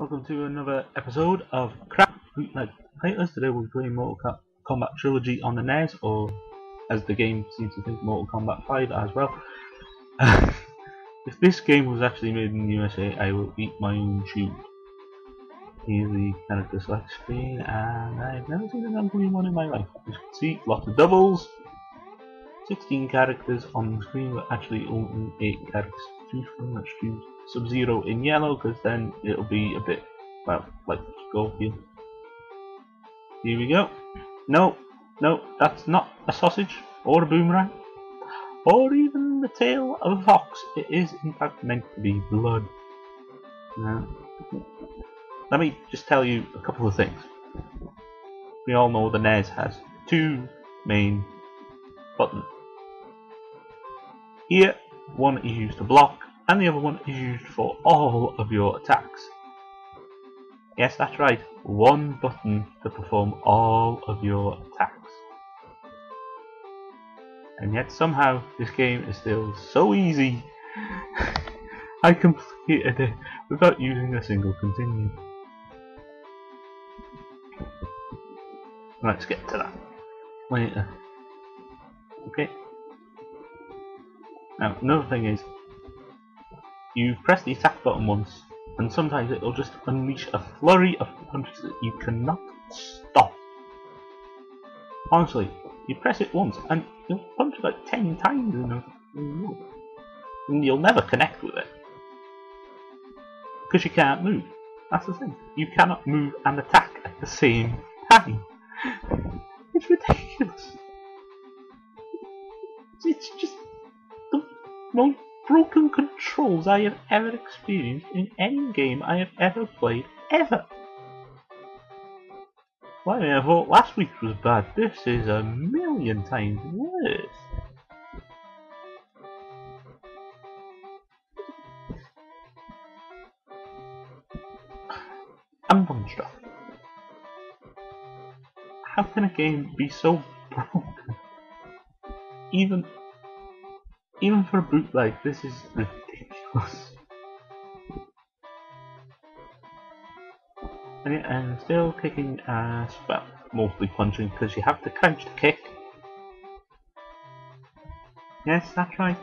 Welcome to another episode of Crap Bootleg Fighters. Today we'll be playing Mortal Kombat Trilogy on the NES, or as the game seems to think, Mortal Kombat 5 as well. If this game was actually made in the USA, I will eat my own shoe. Here's the character select screen, and I've never seen an M3 one in my life. As you can see, lots of doubles, 16 characters on the screen, but actually only 8 characters to choose from. Let's choose Sub-Zero in yellow, because then it'll be a bit, well, like Scorpion. Here we go. No, that's not a sausage, or a boomerang, or even the tail of a fox. It is in fact meant to be blood. Now, let me just tell you a couple of things. We all know the NES has two main buttons. Here, one is used to block, and the other one is used for all of your attacks. Yes, that's right, one button to perform all of your attacks. And yet somehow this game is still so easy. I completed it without using a single continue. Let's get to that later. Okay. Now, another thing is, you press the attack button once, and sometimes it'll just unleash a flurry of punches that you cannot stop. Honestly, you press it once, and you'll punch like 10 times in a row, and you'll never connect with it. Because you can't move. That's the thing. You cannot move and attack at the same time. It's ridiculous. It's just the most broken controls I have ever experienced in any game I have ever played, ever. Well, I mean, I thought last week was bad. This is a million times worse. I'm wondering, how can a game be so broken? Even for a bootleg, this is ridiculous. And yet I'm still kicking ass, well, mostly punching, because you have to crouch to kick. Yes, that's right.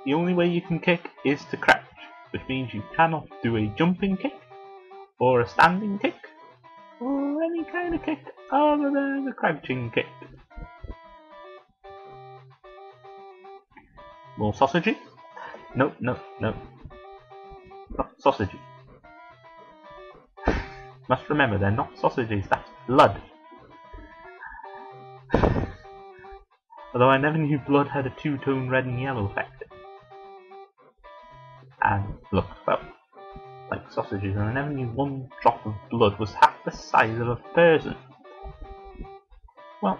The only way you can kick is to crouch, which means you cannot do a jumping kick, or a standing kick, or any kind of kick other than a crouching kick. More sausagey? No. Not sausagey. Must remember, they're not sausages, that's blood. Although I never knew blood had a two-tone red and yellow effect. And look, well, like sausages, and I never knew one drop of blood was half the size of a person. Well,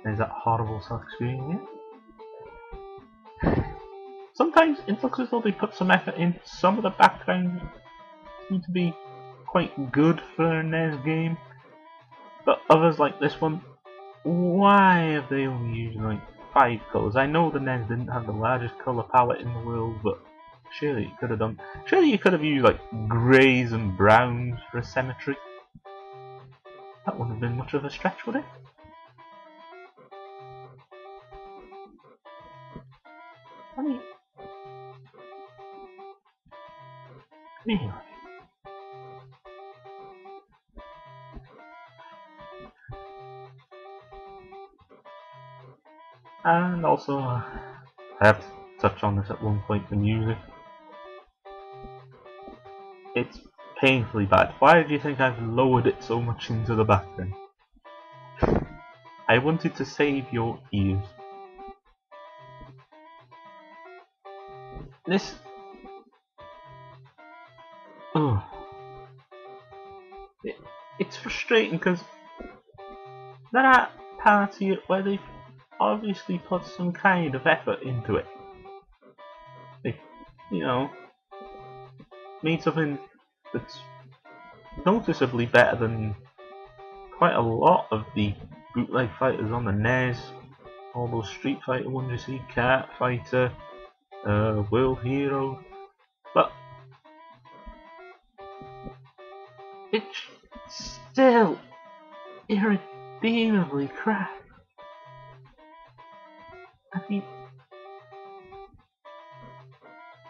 there's that horrible self-screen here. Sometimes it looks as though they put some effort in. Some of the backgrounds seem to be quite good for a NES game, but others like this one, why have they only used like 5 colours? I know the NES didn't have the largest colour palette in the world, but surely you could have done. Surely you could have used like greys and browns for a symmetry. That wouldn't have been much of a stretch, would it? I mean, anyway. And also, I have to touch on this at one point, the music. It's painfully bad. Why do you think I've lowered it so much into the background? I wanted to save your ears. This... oh. It's frustrating because there are parts here where they've obviously put some kind of effort into it. They, you know, made something that's noticeably better than quite a lot of the bootleg fighters on the NES. All those Street Fighter ones you see, Kart Fighter, World Hero. But it's still irredeemably crap. I mean,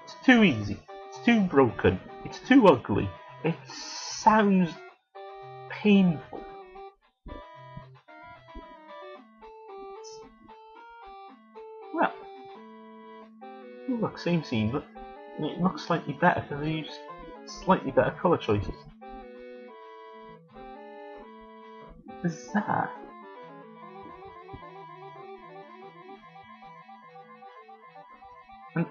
it's too easy, it's too broken, it's too ugly, it sounds painful. Well, look, same scene, but it looks slightly better because they use slightly better colour choices. Bizarre. And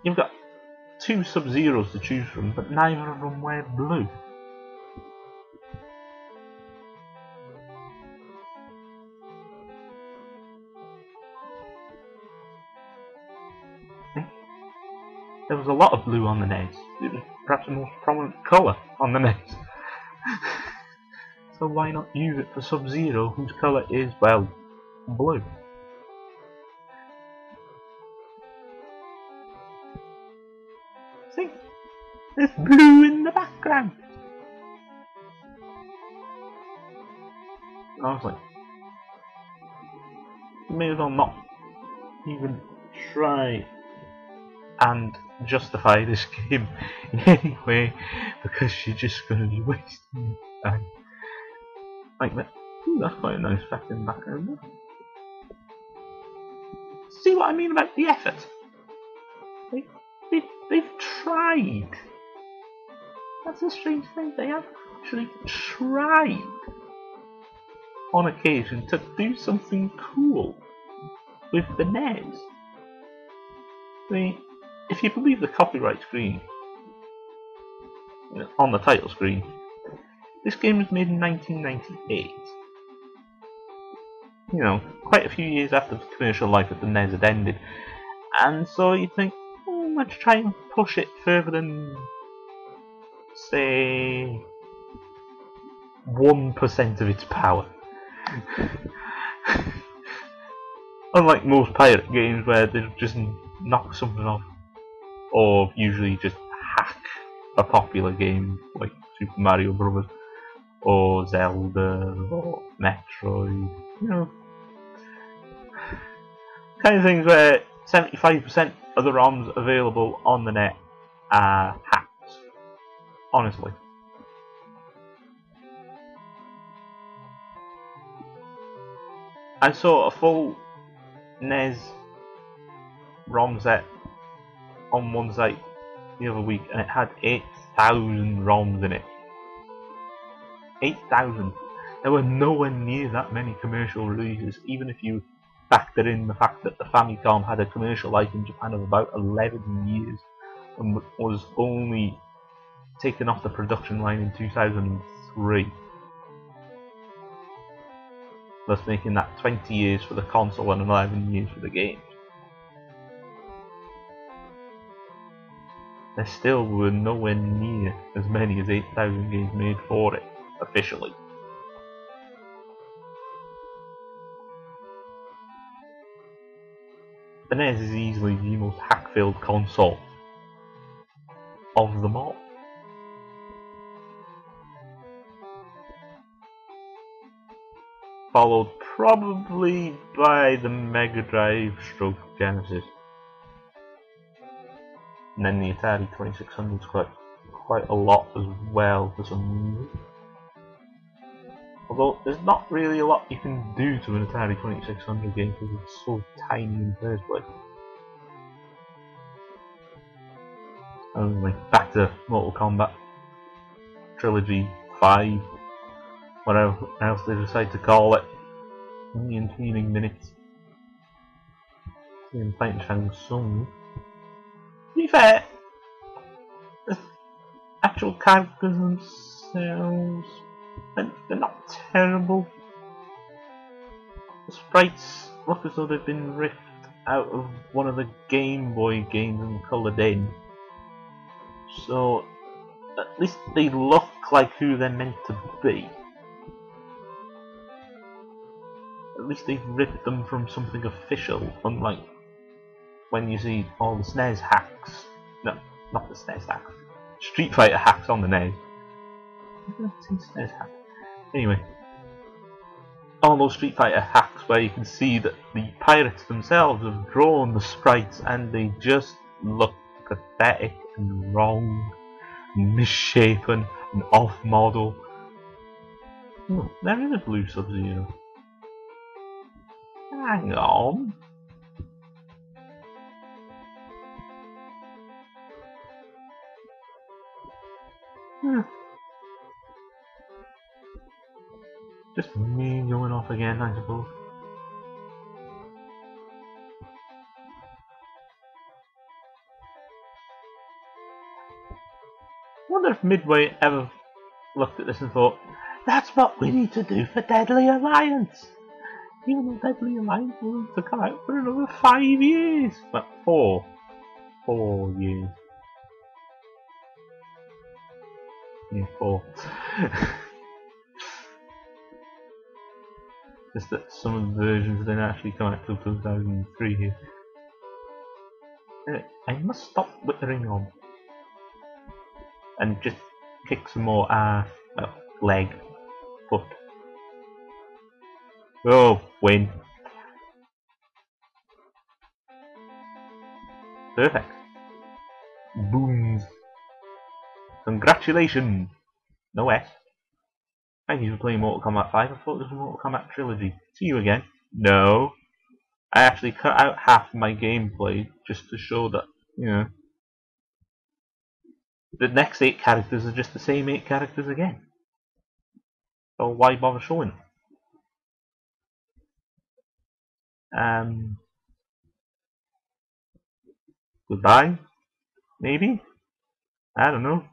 you've got two Sub-Zeros to choose from, but neither of them wear blue. There was a lot of blue on the NES. It was perhaps the most prominent colour on the NES. So why not use it for Sub-Zero, whose colour is, well, blue? See? There's blue in the background! Honestly, you may as well not even try and justify this game in any way, because you're just going to be wasting your time. Like that. Ooh, that's quite a nice fact in the background. See what I mean about the effort? They've tried. That's a strange thing. They have actually tried on occasion to do something cool with the NES. I mean, if you believe the copyright screen on the title screen, this game was made in 1998. You know, quite a few years after the commercial life of the NES had ended. And so you think, oh, let's try and push it further than, say, 1% of its power. Unlike most pirate games where they just knock something off, or usually just hack a popular game like Super Mario Bros. Or Zelda, or Metroid, you know. Kind of things where 75% of the ROMs available on the net are hacked. Honestly. I saw a full NES ROM set on one site the other week, and it had 8,000 ROMs in it. 8,000. There were nowhere near that many commercial releases, even if you factor in the fact that the Famicom had a commercial life in Japan of about 11 years and was only taken off the production line in 2003. Thus making that 20 years for the console and 11 years for the games. There still were nowhere near as many as 8,000 games made for it, officially. The NES is easily the most hack-filled console of them all. Followed probably by the Mega Drive stroke Genesis. And then the Atari 2600 is quite a lot as well for some reason. Although there's not really a lot you can do to an Atari 2600 game because it's so tiny in the first place. Anyway, back to Mortal Kombat Trilogy 5, whatever else they decide to call it. Only intervening minutes. In Fighting Shang Tsung. To be fair, the actual characters themselves, they're not terrible. The sprites look as though they've been ripped out of one of the Game Boy games and coloured in. So, at least they look like who they're meant to be. At least they've ripped them from something official, unlike when you see all the SNES hacks. No, not the SNES hacks. Street Fighter hacks on the NES. Anyway, all those Street Fighter hacks where you can see that the pirates themselves have drawn the sprites and they just look pathetic and wrong, and misshapen and off model. Oh, there is a blue Sub-Zero. Hang on. Just me going off again, I suppose. I wonder if Midway ever looked at this and thought, that's what we need to do for Deadly Alliance. Even though Deadly Alliance will to come out for another 5 years. But 4. 4 years. Yeah, 4. Just that some of the versions didn't actually come out till 2003 here. I must stop whittering on. And just kick some more ass. Well, leg. Foot. Oh, win. Perfect. Booms. Congratulations. No S. Thank you for playing Mortal Kombat 5. I thought this was Mortal Kombat Trilogy. See you again. No. I actually cut out half my gameplay just to show that, you know, the next 8 characters are just the same 8 characters again. So why bother showing them? Goodbye? Maybe? I don't know.